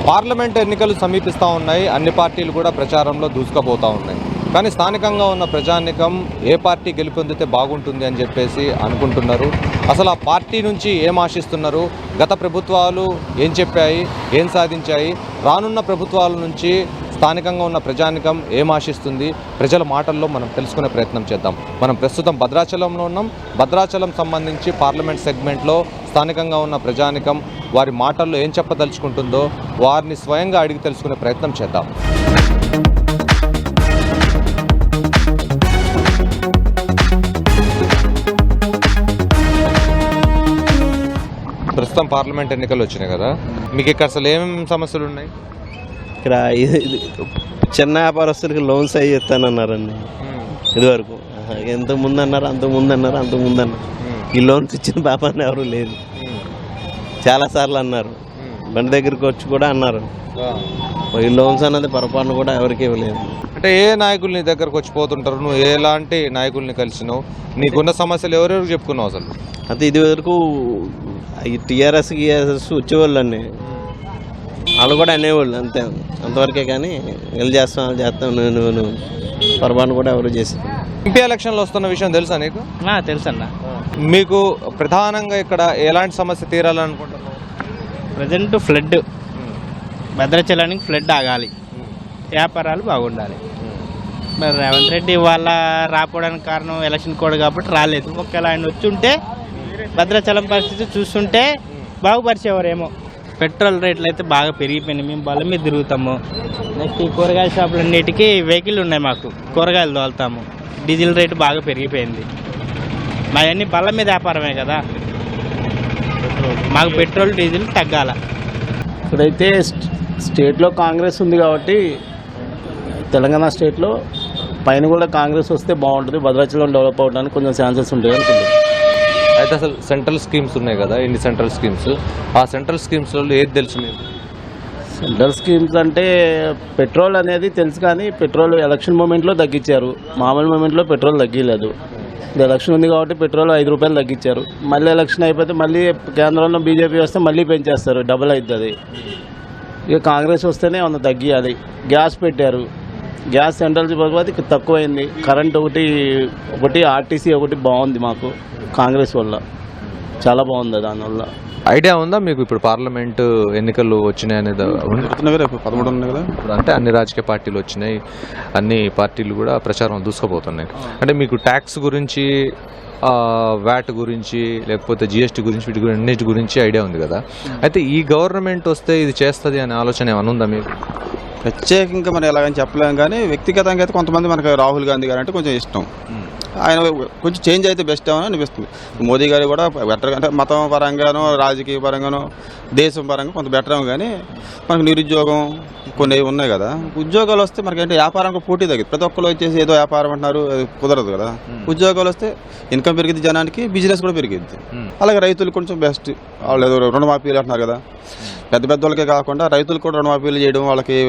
Parliament ఎన్నికలు సమీపిస్తూ ఉన్నాయి. అన్ని పార్టీలు కూడా ప్రచారంలో దూసుకుపోతూ ఉన్నాయి. కానీ స్థానికంగా ఉన్న ప్రజానికం ఏ పార్టీ గెలుపొందితే బాగుంటుంది అని చెప్పేసి అనుకుంటున్నారు. అసలు ఆ పార్టీ నుంచి ఏం ఆశిస్తున్నారు, గత ప్రభుత్వాలు ఏం చెప్పాయి, ఏం సాధించాయి, రానున్న ప్రభుత్వాల నుంచి స్థానికంగా ఉన్న ప్రజానికం ఏం ఆశిస్తుంది, ప్రజల మాటల్లో మనం తెలుసుకునే ప్రయత్నం చేద్దాం. మనం ప్రస్తుతం భద్రాచలంలో ఉన్నాం. భద్రాచలం సంబంధించి పార్లమెంట్ సెగ్మెంట్లో స్థానికంగా ఉన్న ప్రజానికం వారి మాటల్లో ఏం చెప్పదలుచుకుంటుందో వారిని స్వయంగా అడిగి తెలుసుకునే ప్రయత్నం చేద్దాం. ప్రస్తుతం పార్లమెంట్ ఎన్నికలు వచ్చినాయి కదా, మీకు ఇక్కడ అసలు ఏమేమి సమస్యలు ఉన్నాయి? ఇక్కడ చిన్న వ్యాపారస్తులకి లోన్స్ అయ్యి ఇస్తానన్నారండి. ఇదివరకు ఎంతకుముందు అన్నారు, అంతకుముందు అన్నారు. ఈ లోన్స్ ఇచ్చిన పాపాన్ని ఎవరు లేదు. చాలాసార్లు అన్నారు, బండి దగ్గరికి వచ్చి కూడా అన్నారు. ఈ లోన్స్ అన్నది పొరపాటును కూడా ఎవరికి ఇవ్వలేదు. అంటే ఏ నాయకులు నీ దగ్గరకు వచ్చి పోతుంటారు? నువ్వు ఎలాంటి నాయకుల్ని కలిసినావు? నీకున్న సమస్యలు ఎవరెవరికి చెప్పుకున్నావు అసలు? అయితే ఇది వరకు ఈ టీఆర్ఎస్ వచ్చేవాళ్ళు అండి, వాళ్ళు కూడా అనేవాళ్ళు అంతే, అంతవరకే. కానీ వీళ్ళు చేస్తాం నువ్వు పొరపాటు కూడా ఎవరు చేసి. ఎంపీ ఎలక్షన్లు వస్తున్న విషయం తెలుసా నీకు? తెలుసన్నా. మీకు ప్రధానంగా ఇక్కడ ఎలాంటి సమస్య తీరాలనుకుంటున్నావు? ప్రజెంట్ ఫ్లడ్, భద్రాచలానికి ఫ్లడ్ ఆగాలి, వ్యాపారాలు బాగుండాలి. మరి రేవంత్ రెడ్డి వాళ్ళ రాకపోవడానికి కారణం ఎలక్షన్ కోడ్ కాబట్టి రాలేదు. ఒకవేళ ఆయన వచ్చి ఉంటే భద్రాచలం పరిస్థితి చూస్తుంటే బాగుపరిచేవారేమో. పెట్రోల్ రేట్లు అయితే బాగా పెరిగిపోయినాయి, మేము బలం మీద తిరుగుతాము. నెక్స్ట్ ఈ కూరగాయల షాపులన్నిటికీ వెహికల్ ఉన్నాయి, మాకు కూరగాయలు తోలుతాము. డీజిల్ రేటు బాగా పెరిగిపోయింది. మావన్నీ బలం మీద వ్యాపారమే కదా, మాకు పెట్రోల్ డీజిల్ తగ్గాల. ఇప్పుడైతే స్టేట్లో కాంగ్రెస్ ఉంది కాబట్టి తెలంగాణ స్టేట్లో పైన కూడా కాంగ్రెస్ వస్తే బాగుంటుంది. భద్రాచలం డెవలప్ అవడానికి కొంచెం ఛాన్సెస్ ఉంటాయి అనుకుంటుంది. అయితే అసలు సెంట్రల్ స్కీమ్స్ ఉన్నాయి కదా, ఇన్ని సెంట్రల్ స్కీమ్స్, ఆ సెంట్రల్ స్కీమ్స్లో ఏది తెలుసు మీకు? సెంట్రల్ స్కీమ్స్ అంటే పెట్రోల్ అనేది తెలుసు, కానీ పెట్రోల్ ఎలక్షన్ మూమెంట్లో తగ్గించారు. మామూలు మూమెంట్లో పెట్రోల్ తగ్గిలేదు. ఎలక్షన్ ఉంది కాబట్టి పెట్రోల్ 5 రూపాయలు తగ్గించారు. మళ్ళీ ఎలక్షన్ అయిపోతే మళ్ళీ కేంద్రంలో బీజేపీ వస్తే మళ్ళీ పెంచేస్తారు, డబుల్ అవుతుంది. ఇక కాంగ్రెస్ వస్తేనే ఏమన్నా తగ్గియాలి. గ్యాస్ పెట్టారు, గ్యాస్ సెంట్రల్ పద్ధతి తక్కువైంది. కరెంట్ ఒకటి ఆర్టీసీ ఒకటి బాగుంది మాకు కాంగ్రెస్ వల్ల, చాలా బాగుంది. దానివల్ల ఐడియా ఉందా మీకు? ఇప్పుడు పార్లమెంటు ఎన్నికలు వచ్చినాయి అనేది 13 ఉన్నాయి కదా, ఇప్పుడు అంటే అన్ని రాజకీయ పార్టీలు వచ్చినాయి, అన్ని పార్టీలు కూడా ప్రచారం దూసుకుపోతున్నాయి. అంటే మీకు ట్యాక్స్ గురించి, వ్యాట్ గురించి, లేకపోతే జిఎస్టీ గురించి, వీటి గురించి అన్నిటి గురించి ఐడియా ఉంది కదా. అయితే ఈ గవర్నమెంట్ వస్తే ఇది చేస్తుంది అనే ఆలోచన ఏమైనా ఉందా మీకు? ప్రత్యేకంగా మనం ఎలాగని చెప్పలేము, కానీ వ్యక్తిగతంగా అయితే కొంతమంది మనకు రాహుల్ గాంధీ గారు అంటే కొంచెం ఇష్టం. ఆయన కొంచెం చేంజ్ అయితే బెస్ట్ ఏమని అనిపిస్తుంది. మోదీ గారు కూడా బెటర్, అంటే మతం పరంగానో రాజకీయ పరంగానో దేశం పరంగా కొంత బెటర్ ఏమో. కానీ మనకు నిరుద్యోగం కొన్ని ఉన్నాయి కదా, ఉద్యోగాలు వస్తే మనకంటే వ్యాపారంగా పోటీ తగ్గింది. ప్రతి ఒక్కరు వచ్చేసి ఏదో వ్యాపారం అంటున్నారు, కుదరదు కదా. ఉద్యోగాలు వస్తే ఇన్కమ్ పెరిగింది, జనానికి బిజినెస్ కూడా పెరిగింది. అలాగే రైతులు కొంచెం బెస్ట్. వాళ్ళు ఏదో రుణమాఫీలు అంటున్నారు కదా, పెద్ద వాళ్ళకే కాకుండా రైతులు కూడా రుణమాఫీలు చేయడం, వాళ్ళకి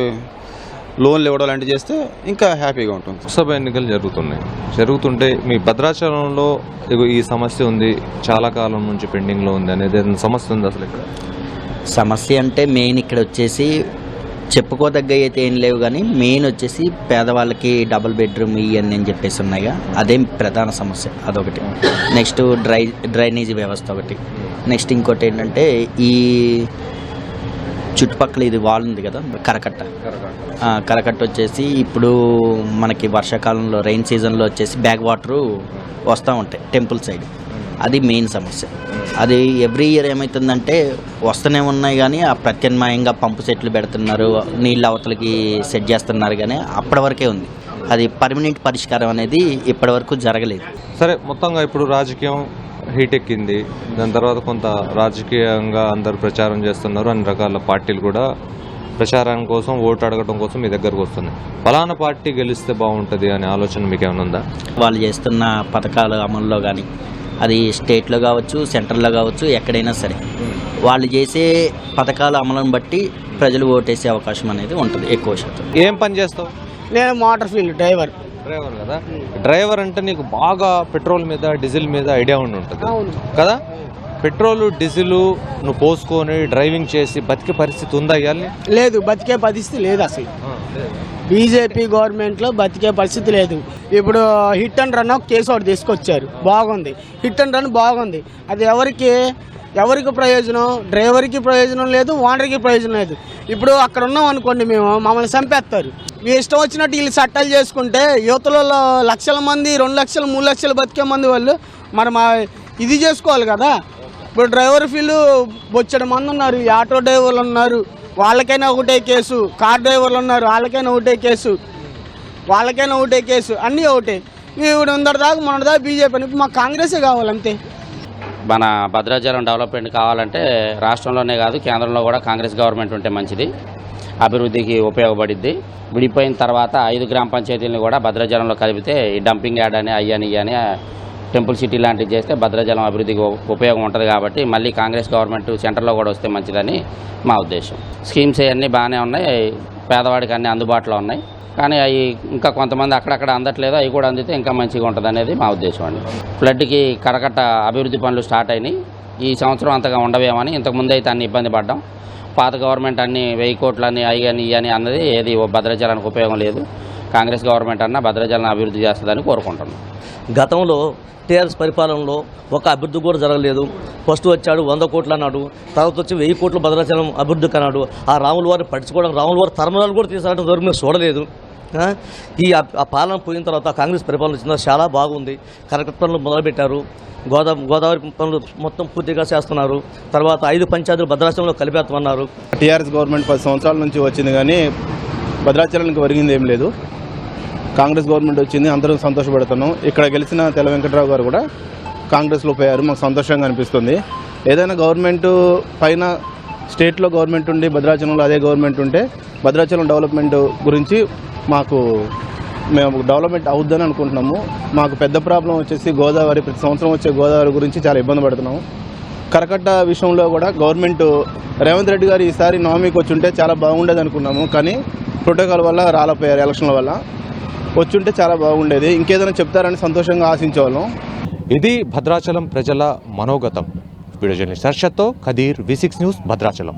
లోన్లు ఇవ్వడం లాంటివి చేస్తే ఇంకా హ్యాపీగా ఉంటుంది. లోక్సభ ఎన్నికలు జరుగుతుంటే మీ భద్రాచలంలో ఈ సమస్య ఉంది, చాలా కాలం నుంచి పెండింగ్లో ఉంది అనేది సమస్య ఉంది అసలు ఇక్కడ? సమస్య అంటే మెయిన్ ఇక్కడ వచ్చేసి చెప్పుకోదగ్గ అయితే ఏం లేవు, కానీ మెయిన్ వచ్చేసి పేదవాళ్ళకి డబుల్ బెడ్రూమ్ ఇవన్నీ అని చెప్పేసి ఉన్నాయిగా, అదే ప్రధాన సమస్య. అదొకటి. నెక్స్ట్ డ్రైనేజీ వ్యవస్థ ఒకటి. నెక్స్ట్ ఇంకోటి ఏంటంటే ఈ చుట్టుపక్కల ఇది వాల్ ఉంది కదా, కరకట్ట వచ్చేసి ఇప్పుడు మనకి వర్షాకాలంలో రైన్ సీజన్లో వచ్చేసి బ్యాక్ వాటరు వస్తూ ఉంటాయి టెంపుల్ సైడ్. అది మెయిన్ సమస్య. అది ఎవ్రీ ఇయర్ ఏమవుతుందంటే వస్తూనే ఉన్నాయి, కానీ ఆ ప్రత్యామ్నాయంగా పంపు సెట్లు పెడుతున్నారు, నీళ్ళు అవతలకి సెట్ చేస్తున్నారు, కానీ అప్పటి వరకే ఉంది. అది పర్మనెంట్ పరిష్కారం అనేది ఇప్పటి వరకు జరగలేదు. సరే, మొత్తంగా ఇప్పుడు రాజకీయం హీట్ ఎక్కింది, దాని తర్వాత కొంత రాజకీయంగా అందరూ ప్రచారం చేస్తున్నారు, అన్ని రకాల పార్టీలు కూడా ప్రచారం కోసం, ఓటు అడగడం కోసం మీ దగ్గరకు వస్తున్నాయి. ఫలానా పార్టీ గెలిస్తే బాగుంటుంది అనే ఆలోచన మీకు ఏమైనా ఉందా? వాళ్ళు చేస్తున్న పథకాల అమల్లో కానీ, అది స్టేట్లో కావచ్చు, సెంట్రల్లో కావచ్చు, ఎక్కడైనా సరే వాళ్ళు చేసే పథకాల అమలును బట్టి ప్రజలు ఓటేసే అవకాశం అనేది ఉంటుంది ఎక్కువ శాతం. ఏం పని చేస్తావు? నేను మోటార్ ఫీల్డ్ డ్రైవర్ కదా. డ్రైవర్ అంటే నీకు బాగా పెట్రోల్ మీద, డీజిల్ మీద ఐడియా ఉండి ఉంటుంది కదా. పెట్రోలు డీజిల్ నువ్వు పోసుకొని డ్రైవింగ్ చేసి బతికే పరిస్థితి ఉందా ఇవ్వాలి? లేదు, బతికే పరిస్థితి లేదు అసలు. బీజేపీ గవర్నమెంట్లో బతికే పరిస్థితి లేదు. ఇప్పుడు హిట్ అండ్ రన్ ఒక కేసు ఒకటి తీసుకొచ్చారు, బాగుంది. హిట్ అండ్ రన్ బాగుంది. అది ఎవరికి ప్రయోజనం? డ్రైవర్కి ప్రయోజనం లేదు, ఓనర్కి ప్రయోజనం లేదు. ఇప్పుడు అక్కడ ఉన్నాం అనుకోండి, మమ్మల్ని చంపేస్తారు. మీ ఇష్టం వచ్చినట్టు వీళ్ళు చట్టాలు చేసుకుంటే యువతలలో లక్షల మంది, 2 లక్షలు 3 లక్షలు బతికే మంది వాళ్ళు మరి ఇది చేసుకోవాలి కదా. ఇప్పుడు డ్రైవర్ ఫీల్డ్ బొచ్చడి మంది ఉన్నారు, ఈ ఆటో డ్రైవర్లు ఉన్నారు, వాళ్ళకైనా ఒకటే కేసు. కార్ డ్రైవర్లు ఉన్నారు, వాళ్ళకైనా ఒకటే కేసు, అన్నీ ఒకటే. ఇప్పుడు ఉండదాకా మొన్నదాకా బీజేపీ అని, ఇప్పుడు మాకు కాంగ్రెసే కావాలంతే. మన భద్రాచలం డెవలప్మెంట్ కావాలంటే రాష్ట్రంలోనే కాదు కేంద్రంలో కూడా కాంగ్రెస్ గవర్నమెంట్ ఉంటే మంచిది, అభివృద్ధికి ఉపయోగపడిద్ది. విడిపోయిన తర్వాత 5 గ్రామ పంచాయతీలను కూడా భద్రాచలంలో కలిపితే ఈ డంపింగ్ యార్డ్ అని అయ్యని టెంపుల్ సిటీ లాంటివి చేస్తే భద్రాచలం అభివృద్ధికి ఉపయోగం ఉంటుంది. కాబట్టి మళ్ళీ కాంగ్రెస్ గవర్నమెంట్ సెంటర్లో కూడా వస్తే మంచిదని మా ఉద్దేశం. స్కీమ్స్ అవన్నీ బాగానే ఉన్నాయి, పేదవాడికి అన్నీ అందుబాటులో ఉన్నాయి. కానీ అవి ఇంకా కొంతమంది అక్కడక్కడ అందట్లేదు, అవి కూడా అందితే ఇంకా మంచిగా ఉంటుంది అనేది మా ఉద్దేశం అండి. ఫ్లడ్కి కరకట్ట అభివృద్ధి పనులు స్టార్ట్ అయినాయి. ఈ సంవత్సరం అంతగా ఉండవేమని, ఇంతకుముందు అయితే అన్ని ఇబ్బంది పడ్డాం. పాత గవర్నమెంట్ అన్ని 1000 కోట్లని అయ్యని ఇవని అన్నది ఏది భద్రాచలానికి ఉపయోగం లేదు. కాంగ్రెస్ గవర్నమెంట్ అన్న భద్రాచలాన్ని అభివృద్ధి చేస్తుందని కోరుకుంటున్నాం. గతంలో టీఆర్ఎస్ పరిపాలనలో ఒక అభివృద్ధి కూడా జరగలేదు. ఫస్ట్ వచ్చాడు 100 కోట్లు అన్నాడు, తర్వాత వచ్చి 1000 కోట్లు భద్రాచలం అభివృద్ధికి అన్నాడు. ఆ రాముల వారిని పట్టించుకోవడం, రాముల వారి తరుణాలు కూడా తీసుకురావడం వరకు మేము చూడలేదు. ఆ పాలన పోయిన తర్వాత కాంగ్రెస్ పరిపాలన వచ్చిన చాలా బాగుంది. కరెక్ట్ పనులు మొదలుపెట్టారు, గోదావరి పనులు మొత్తం పూర్తిగా చేస్తున్నారు. తర్వాత 5 పంచాయతీలు భద్రాచలంలో కలిపేస్తామన్నారు. టీఆర్ఎస్ గవర్నమెంట్ 10 సంవత్సరాల నుంచి వచ్చింది, కానీ భద్రాచలానికి ఒరిగింది ఏం లేదు. కాంగ్రెస్ గవర్నమెంట్ వచ్చింది, అందరూ సంతోషపడుతున్నాం. ఇక్కడ గెలిచిన తెల్ల వెంకట్రావు గారు కూడా కాంగ్రెస్లో పోయారు, మాకు సంతోషంగా అనిపిస్తుంది. ఏదైనా గవర్నమెంట్ పైన స్టేట్లో గవర్నమెంట్ ఉండి భద్రాచలంలో అదే గవర్నమెంట్ ఉంటే భద్రాచలం డెవలప్మెంట్ గురించి మేము డెవలప్మెంట్ అవుద్దని అనుకుంటున్నాము. మాకు పెద్ద ప్రాబ్లం వచ్చేసి గోదావరి, ప్రతి సంవత్సరం వచ్చే గోదావరి గురించి చాలా ఇబ్బంది పడుతున్నాము. కరకట్ట విషయంలో కూడా గవర్నమెంట్ రేవంత్ రెడ్డి గారు ఈసారి నామీకి వచ్చి ఉంటే చాలా బాగుండేది అనుకున్నాము, కానీ ప్రోటోకాల్ వల్ల రాలేకపోయారు. ఎలక్షన్ల వల్ల వచ్చుంటే చాలా బాగుండేది. ఇంకేదైనా చెప్తారని సంతోషంగా ఆశించేవాళ్ళం. ఇది భద్రాచలం ప్రజల మనోగతం. వీడియో జర్నలిస్ట్ హర్షత్తో ఖదీర్, V6 న్యూస్, భద్రాచలం.